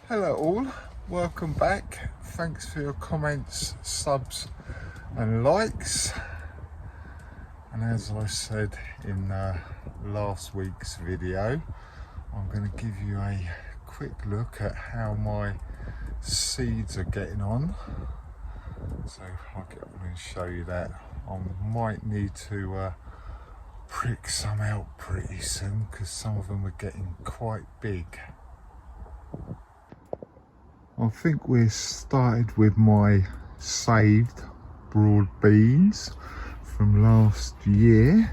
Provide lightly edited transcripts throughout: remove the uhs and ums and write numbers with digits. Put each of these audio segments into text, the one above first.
Hello all, welcome back. Thanks for your comments, subs and likes. And as I said in last week's video, I'm going to give you a quick look at how my seeds are getting on. So I'll get on and show you that. I might need to prick some out pretty soon because some of them are getting quite big. I think we're started with my saved broad beans from last year.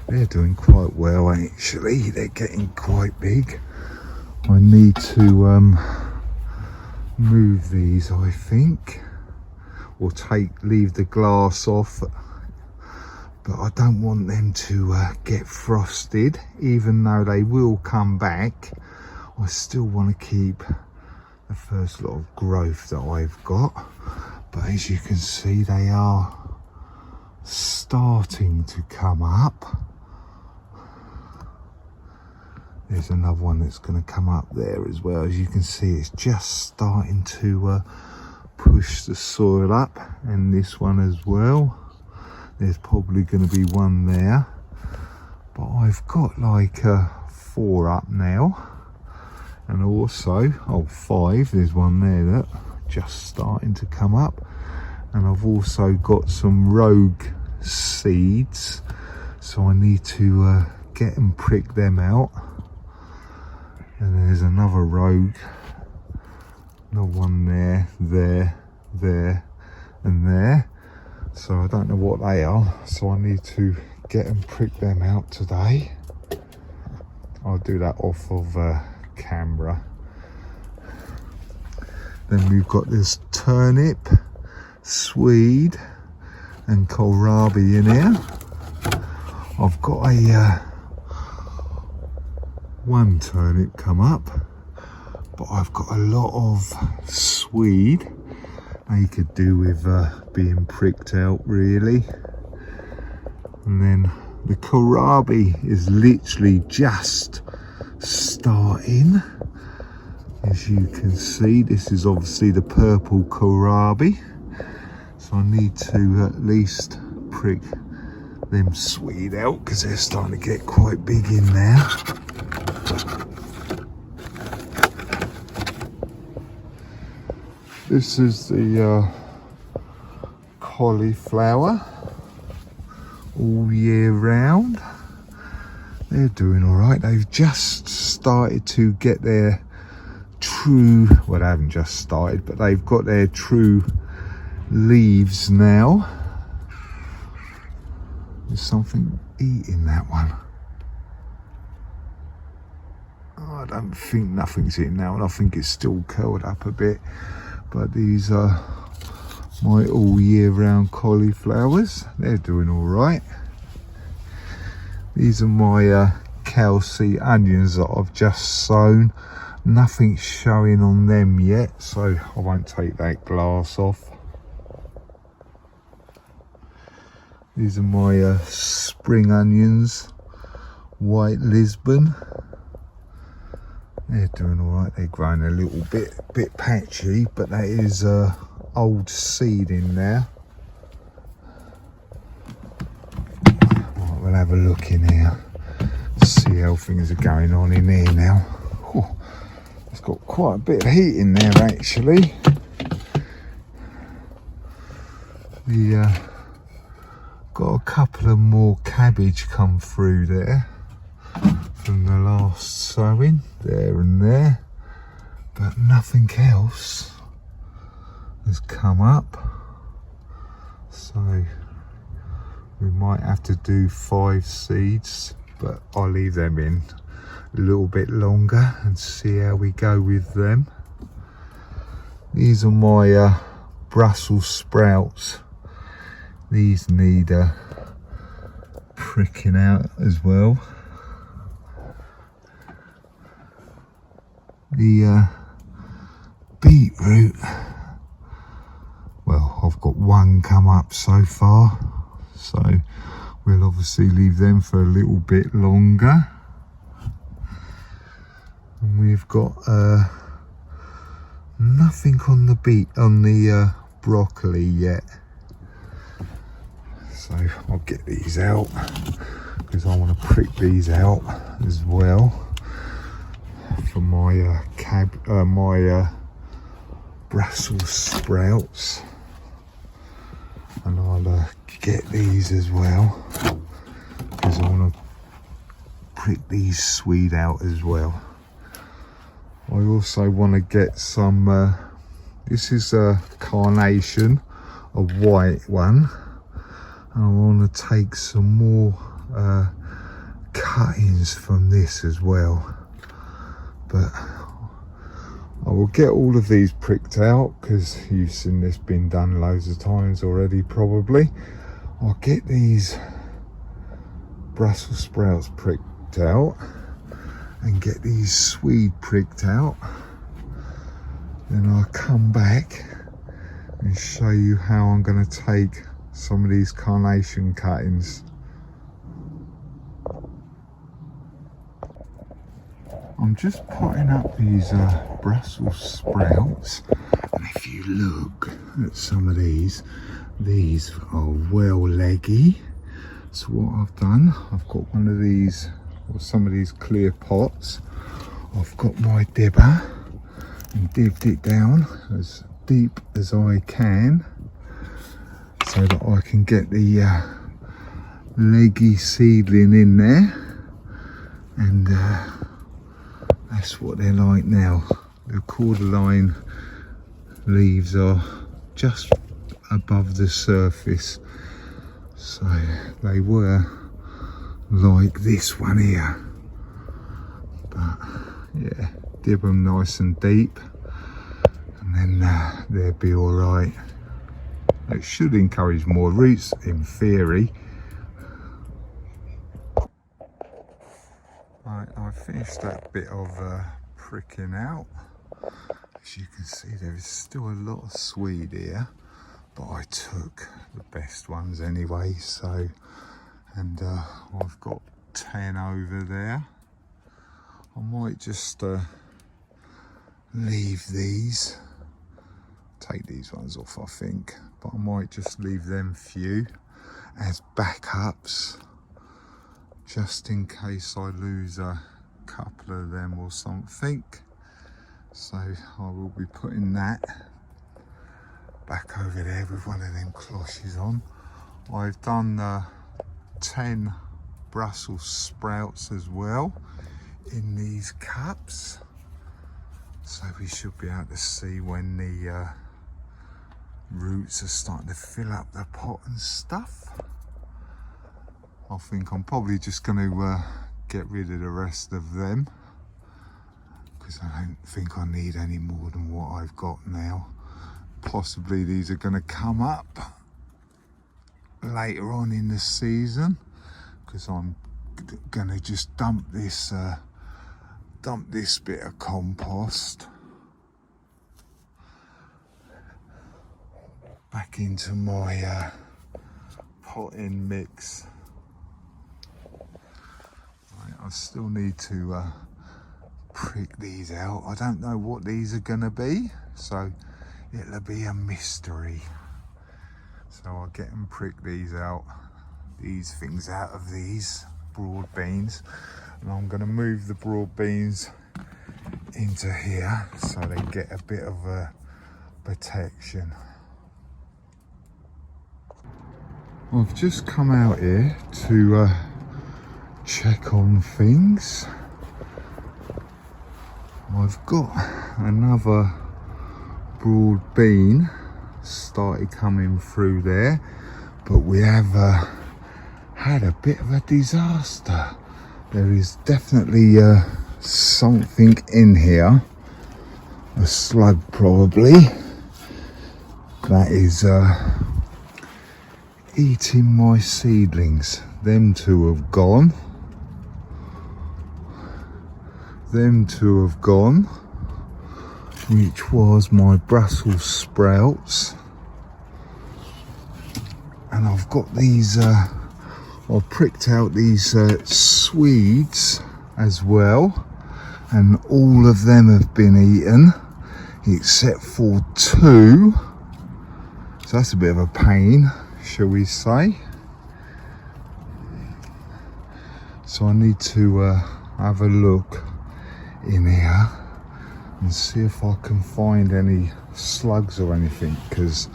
They're doing quite well actually, they're getting quite big. I need to move these, I think, or leave the glass off, but I don't want them to get frosted. Even though they will come back, I still want to keep the first lot of growth that I've got. But as you can see, they are starting to come up. There's another one that's going to come up there as well. As you can see, it's just starting to push the soil up, and this one as well. There's probably going to be one there, but I've got like 4 up now. And also, 5, there's one there that just starting to come up. And I've also got some rogue seeds, so I need to get and prick them out. And there's another rogue, another one there, and there. So I don't know what they are, so I need to get and prick them out today. I'll do that off of camera. Then we've got this turnip, swede and kohlrabi in here. I've got a one turnip come up, but I've got a lot of swede. They could do with being pricked out really. And then the kohlrabi is literally just starting. As you can see, this is obviously the purple kohlrabi, so I need to at least prick them swede out because they're starting to get quite big in there. This is the cauliflower, all year round. They're doing all right. They've just started to get their true, well, they haven't just started, but they've got their true leaves now. There's something eating that one. Oh, I don't think nothing's eating that one. I think it's still curled up a bit. But these are my all year round cauliflowers. They're doing all right. These are my Kelsey onions that I've just sown. Nothing's showing on them yet, so I won't take that glass off. These are my spring onions, white Lisbon. They're doing all right. They're growing a little bit patchy, but that is old seed in there. Right, we'll have a look in here, see how things are going on in here now. Oh, it's got quite a bit of heat in there actually. Got a couple of more cabbage come through there from the last sowing, there and there, but nothing else has come up, so we might have to do 5 seeds, but I'll leave them in a little bit longer and see how we go with them. These are my Brussels sprouts. These need pricking out as well. The beetroot, well, I've got one come up so far, so we'll obviously leave them for a little bit longer. And we've got Nothing on the broccoli yet. So I'll get these out because I want to prick these out as well for my Brussels sprouts, and I'll get these as well because I want to prick these swede out as well. I also want to get some this is a carnation, a white one, and I want to take some more cuttings from this as well, but I will get all of these pricked out because you've seen this been done loads of times already probably. I'll get these Brussels sprouts pricked out and get these swede pricked out, then I'll come back and show you how I'm going to take some of these carnation cuttings. I'm just potting up these Brussels sprouts, and if you look at some of these are well leggy. So what I've done, I've got one of these, or some of these clear pots. I've got my dibber and dibbed it down as deep as I can so that I can get the leggy seedling in there, and that's what they're like now. The cordyline leaves are just above the surface, so they were like this one here, but yeah, dib them nice and deep and then they'll be all right. It should encourage more roots in theory. Right, I've finished that bit of pricking out. As you can see, there is still a lot of swede here, but I took the best ones anyway, so, and I've got 10 over there. I might just leave these, take these ones off I think, but I might just leave them few as backups just in case I lose a couple of them or something. So I will be putting that back over there with one of them cloches on. I've done 10 Brussels sprouts as well in these cups, so we should be able to see when the roots are starting to fill up the pot and stuff. I think I'm probably just going to get rid of the rest of them because I don't think I need any more than what I've got now. Possibly these are going to come up later on in the season because I'm going to just dump this bit of compost back into my potting mix. Right, I still need to prick these out. I don't know what these are going to be, so it'll be a mystery. So I'll get and prick these things out of these broad beans, and I'm going to move the broad beans into here so they get a bit of a protection. I've just come out here to check on things. I've got another broad bean started coming through there, but we have had a bit of a disaster. There is definitely something in here, a slug probably, that is eating my seedlings. Them two have gone. Them two have gone, which was my Brussels sprouts. And I've got these, I've pricked out these Swedes as well, and all of them have been eaten. except for 2. So that's a bit of a pain, shall we say. So I need to have a look in here and see if I can find any slugs or anything, because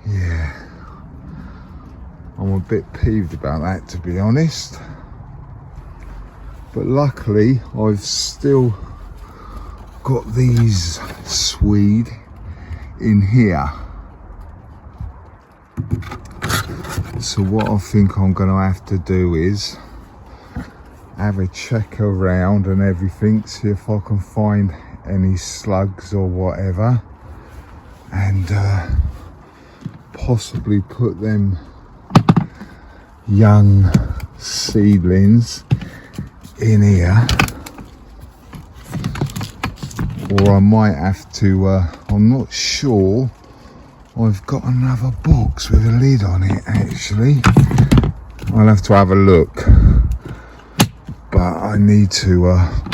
yeah, I'm a bit peeved about that, to be honest. But luckily I've still got these swede in here. So what I think I'm going to have to do is have a check around and everything, see if I can find any slugs or whatever, and possibly put them young seedlings in here, or I might have to, I'm not sure, I've got another box with a lid on it actually. I'll have to have a look, but I need to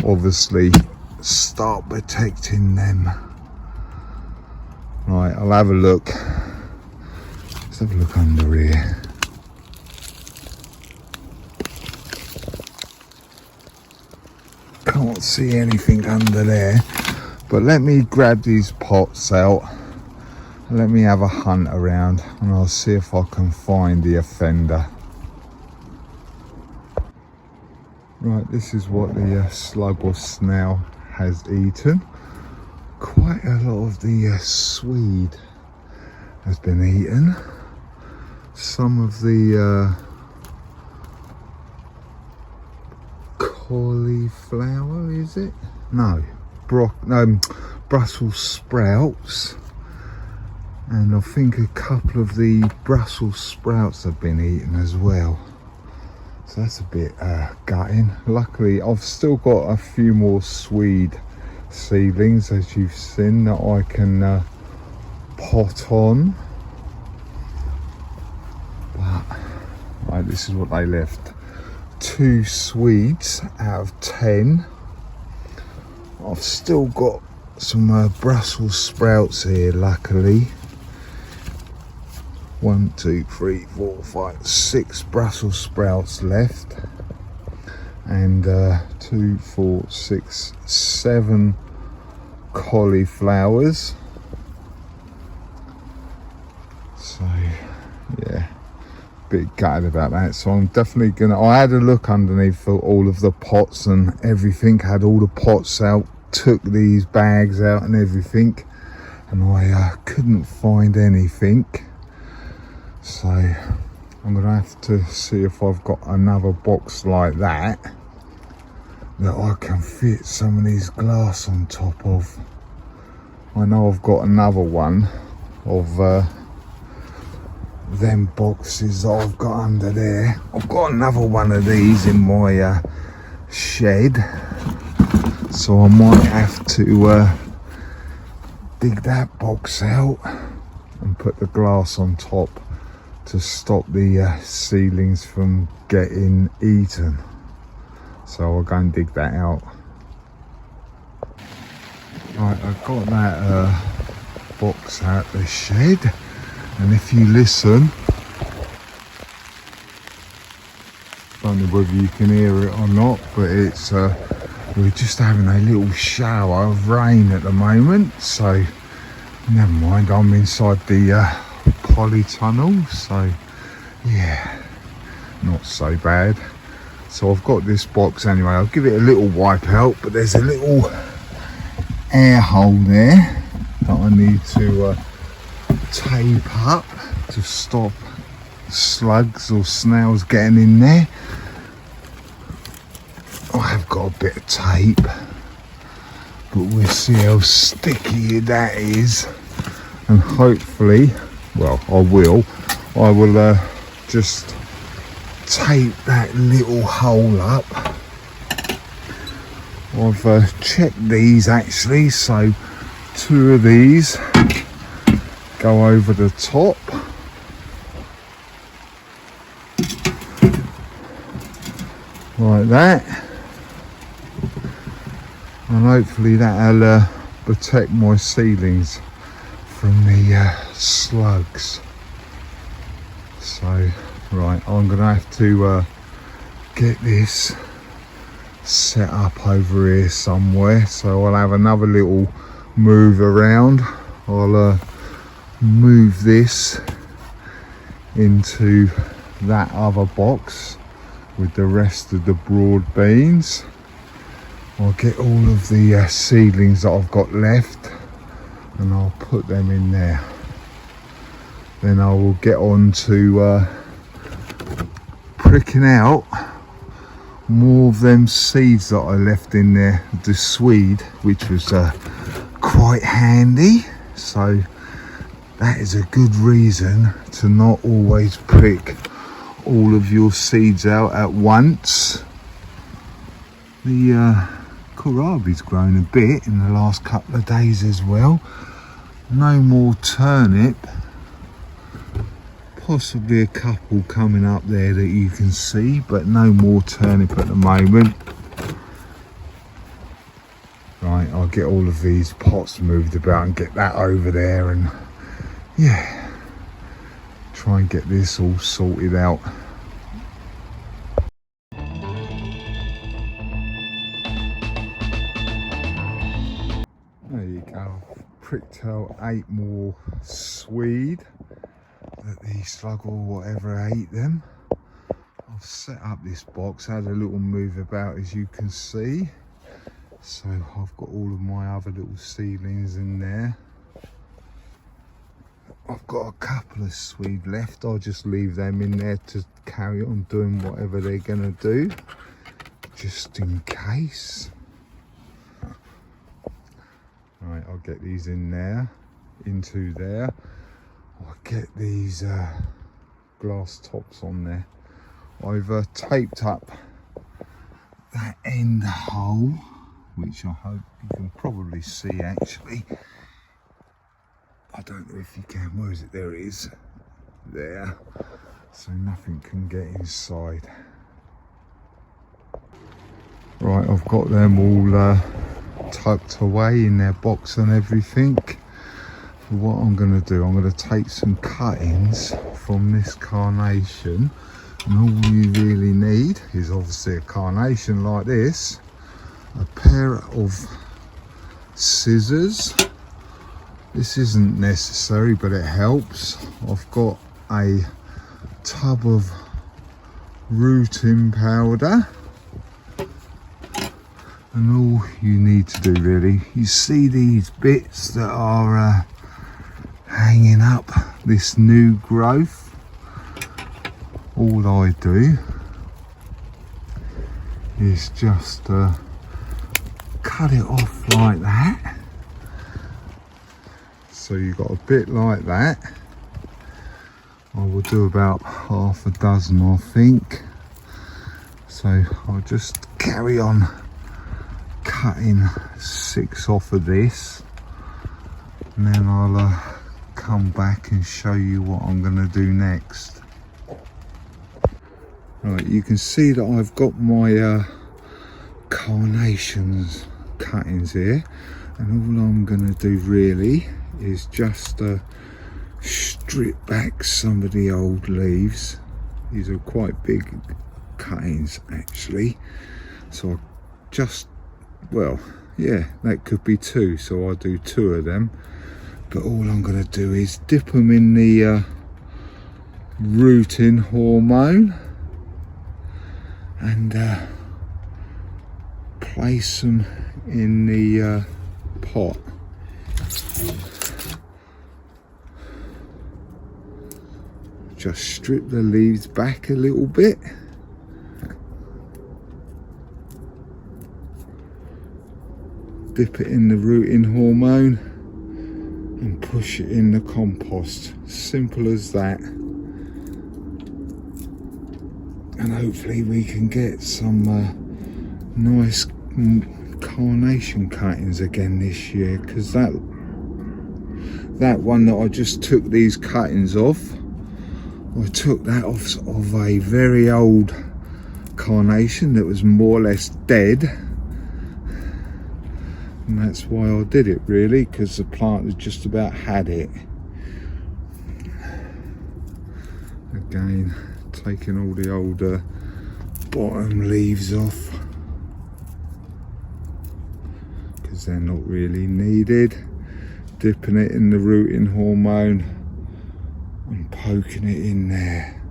obviously start protecting them. Right, I'll have a look. Let's have a look under here. Can't see anything under there, but let me grab these pots out and let me have a hunt around, and I'll see if I can find the offender. Right, this is what the slug or snail has eaten. Quite a lot of the swede has been eaten. Some of the cauliflower, is it? No, Brussels sprouts. And I think a couple of the Brussels sprouts have been eaten as well. So that's a bit gutting. Luckily I've still got a few more swede seedlings, as you've seen, that I can pot on. But right, this is what they left. 2 swedes out of 10. I've still got some Brussels sprouts here, luckily. 1, 2, 3, 4, 5, 6 Brussels sprouts left, and 2, 4, 6, 7 cauliflowers. So yeah, bit gutted about that. So I'm definitely gonna, I had a look underneath for all of the pots and everything, had all the pots out, took these bags out and everything, and I couldn't find anything. So I'm gonna have to see if I've got another box like that I can fit some of these glass on top of. I know I've got another one of them boxes that I've got under there. I've got another one of these in my shed, so I might have to dig that box out and put the glass on top to stop the seedlings from getting eaten. So I'll go and dig that out. Right, I've got that box out the shed, and if you listen, I don't know whether you can hear it or not, but it's we're just having a little shower of rain at the moment, so never mind, I'm inside the polytunnel, so yeah, not so bad. So I've got this box anyway. I'll give it a little wipe out, but there's a little air hole there that I need to tape up to stop slugs or snails getting in there. I have got a bit of tape, but we'll see how sticky that is, and hopefully, well, I will just tape that little hole up. I've checked these actually, so 2 of these go over the top. Like that. And hopefully that'll protect my seedlings from the slugs. So right, I'm gonna have to get this set up over here somewhere, so I'll have another little move around. I'll move this into that other box with the rest of the broad beans. I'll get all of the seedlings that I've got left and I'll put them in there. Then I will get on to pricking out more of them seeds that I left in there, the swede, which was quite handy. So that is a good reason to not always prick all of your seeds out at once. The kohlrabi's grown a bit in the last couple of days as well. No more turnip. Possibly a couple coming up there that you can see, but no more turnip at the moment. Right, I'll get all of these pots moved about and get that over there, and yeah, try and get this all sorted out. There you go, pricked out 8 more swede that the slug or whatever ate them. I've set up this box, had a little move about as you can see. So I've got all of my other little seedlings in there. I've got a couple of swede left. I'll just leave them in there to carry on doing whatever they're gonna do, just in case. Right, I'll get these in there, into there. I'll get these glass tops on there. I've taped up that end hole, which I hope you can probably see actually. I don't know if you can. Where is it? There it is. There. So nothing can get inside. Right, I've got them all tucked away in their box and everything. What I'm going to do, I'm going to take some cuttings from this carnation, and all you really need is obviously a carnation like this, a pair of scissors. This isn't necessary, but it helps. I've got a tub of rooting powder, and all you need to do really, you see these bits that are hanging up, this new growth. All I do is just cut it off like that. So you've got a bit like that. I will do about half a dozen, I think. So I'll just carry on cutting 6 off of this, and then I'll come back and show you what I'm going to do next. Right, you can see that I've got my carnations cuttings here, and all I'm going to do really is just strip back some of the old leaves. These are quite big cuttings actually, so I just, well, yeah, that could be 2, so I'll do 2 of them. But all I'm going to do is dip them in the rooting hormone and place them in the pot. Just strip the leaves back a little bit. Dip it in the rooting hormone and push it in the compost. Simple as that. And hopefully we can get some nice carnation cuttings again this year, because that one that I just took these cuttings off, I took that off of a very old carnation that was more or less dead. And that's why I did it, really, because the plant has just about had it. Again, taking all the old bottom leaves off because they're not really needed. Dipping it in the rooting hormone and poking it in there.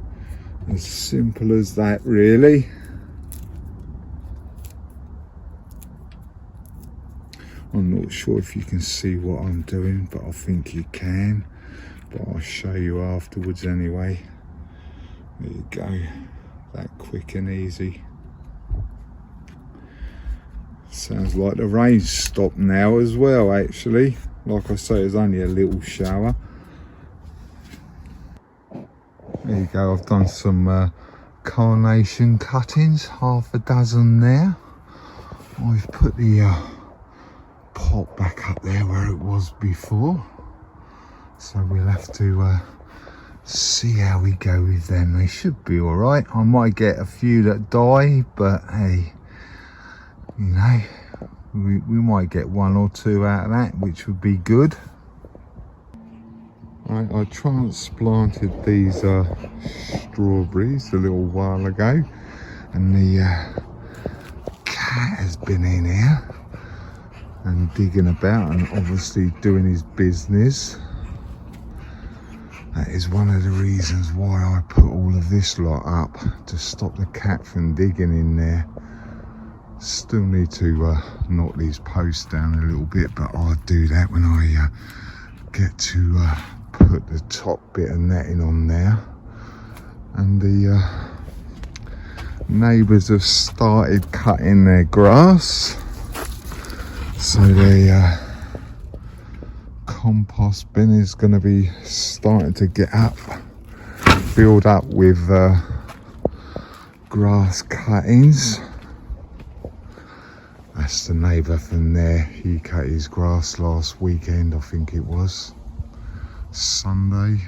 As simple as that, really. I'm not sure if you can see what I'm doing, but I think you can. But I'll show you afterwards anyway. There you go. That quick and easy. Sounds like the rain's stopped now as well, actually. Like I say, it's only a little shower. There you go, I've done some carnation cuttings, half a dozen there. I've put the pot back up there where it was before. So we'll have to see how we go with them. They should be alright. I might get a few that die, but hey, you know, we might get one or two out of that, which would be good. I transplanted these strawberries a little while ago, and the cat has been in here and digging about and obviously doing his business. That is one of the reasons why I put all of this lot up, to stop the cat from digging in there. Still need to knock these posts down a little bit, but I'll do that when I get to put the top bit of netting on there. And the neighbours have started cutting their grass, so the compost bin is going to be starting to get up, filled up with grass cuttings. That's the neighbour from there. He cut his grass last weekend, I think it was Sunday,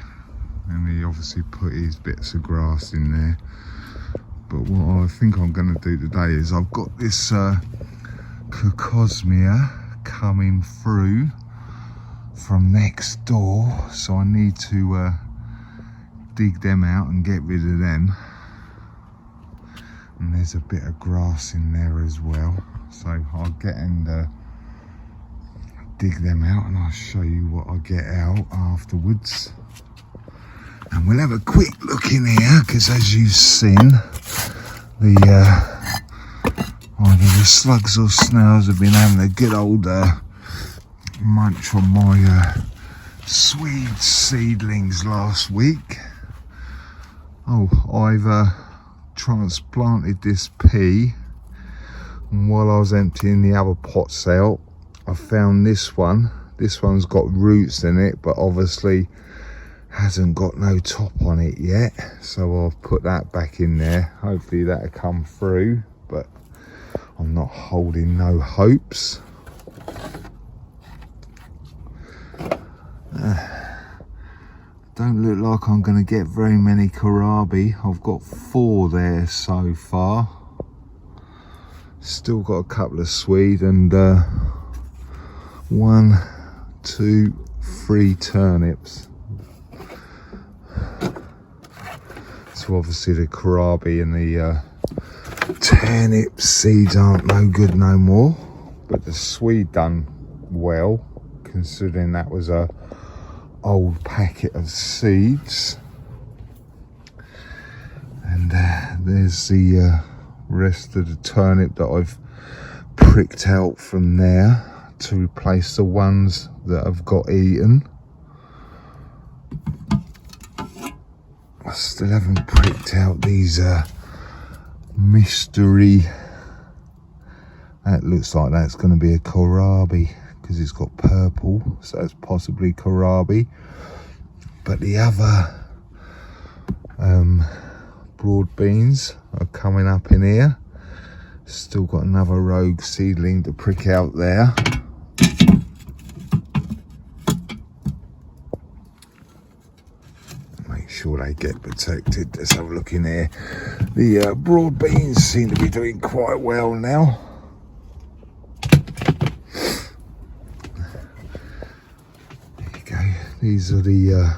and he obviously put his bits of grass in there. But what I think I'm going to do today is, I've got this Cocosmia coming through from next door, so I need to dig them out and get rid of them. And there's a bit of grass in there as well, so I'll get and dig them out, and I'll show you what I get out afterwards. And we'll have a quick look in here, because as you've seen, either the slugs or snails have been having a good old munch on my Swede seedlings last week. Oh, I've transplanted this pea, and while I was emptying the other pots out, I found this one. This one's got roots in it, but obviously hasn't got no top on it yet, so I've put that back in there. Hopefully that'll come through, but I'm not holding no hopes. Don't look like I'm going to get very many kohlrabi. I've got 4 there so far. Still got a couple of Swede and 1, 2, 3 turnips. So obviously the kohlrabi and the turnip seeds aren't no good no more, but the Swede done well, considering that was a old packet of seeds. And there's the rest of the turnip that I've pricked out from there to replace the ones that I've got eaten. I still haven't pricked out these mystery. That looks like that's going to be a kohlrabi, because it's got purple, so it's possibly kohlrabi. But the other broad beans are coming up in here. Still got another rogue seedling to prick out there. Make sure they get protected. Let's have a look in here. The broad beans seem to be doing quite well now. go. These are the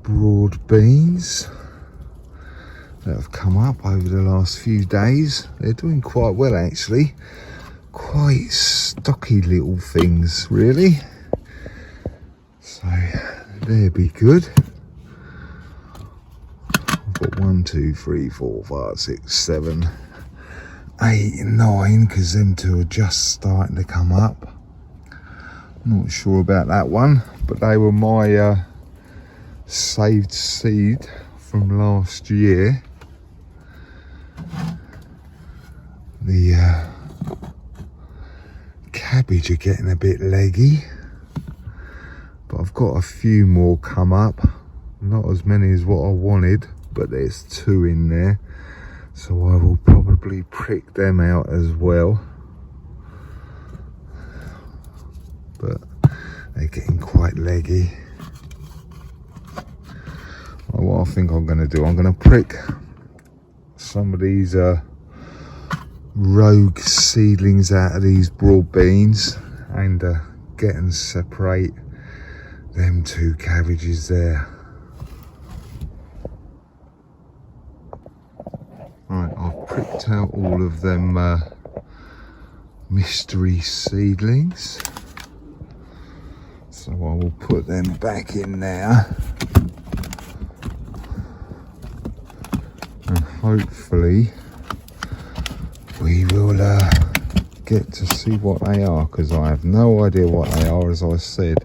broad beans that have come up over the last few days. They're doing quite well actually. Quite stocky little things really. So they'll be good. I've got 1, 2, 3, 4, 5, 6, 7, 8, 9 because them two are just starting to come up. Not sure about that one, but they were my saved seed from last year. The cabbage are getting a bit leggy, but I've got a few more come up. Not as many as what I wanted, but there's 2 in there, so I will probably prick them out as well. But they're getting quite leggy. Well, what I think I'm going to do, I'm going to prick some of these rogue seedlings out of these broad beans and get and separate them 2 cabbages there. Right, I've pricked out all of them mystery seedlings, so I will put them back in there and hopefully we will get to see what they are, because I have no idea what they are. As I said,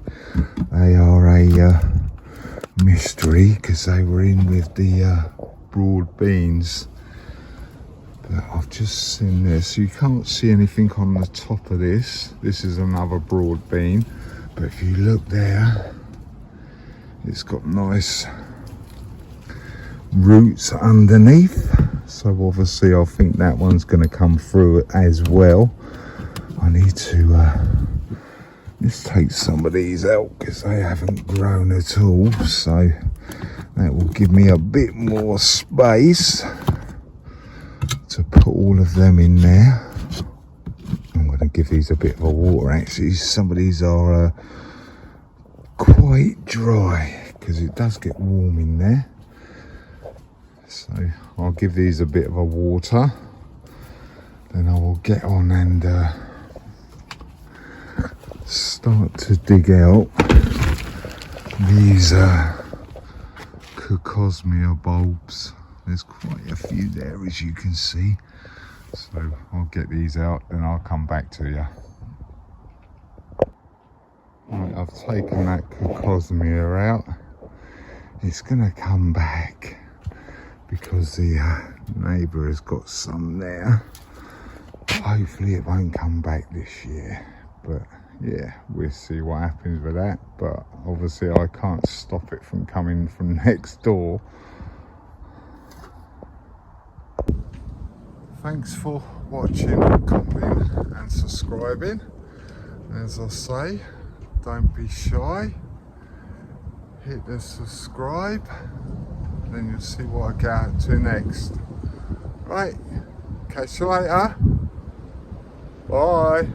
they are a mystery because they were in with the broad beans. But I've just seen this. You can't see anything on the top of this. This is another broad bean, but if you look there, it's got nice roots underneath. So obviously I think that one's going to come through as well. I need to just take some of these out because they haven't grown at all, so that will give me a bit more space to put all of them in there. I'm going to give these a bit of a water actually. Some of these are quite dry because it does get warm in there. So I'll give these a bit of a water, then I will get on and start to dig out these Cocosmia bulbs. There's quite a few there as you can see, so I'll get these out and I'll come back to you. Right, I've taken that Cocosmia out. It's gonna come back because the neighbour has got some there. Hopefully it won't come back this year, but yeah, we'll see what happens with that. But obviously I can't stop it from coming from next door. Thanks for watching, commenting and subscribing. As I say, don't be shy, hit the subscribe, then you'll see what I get out to next. Right, catch you later, bye.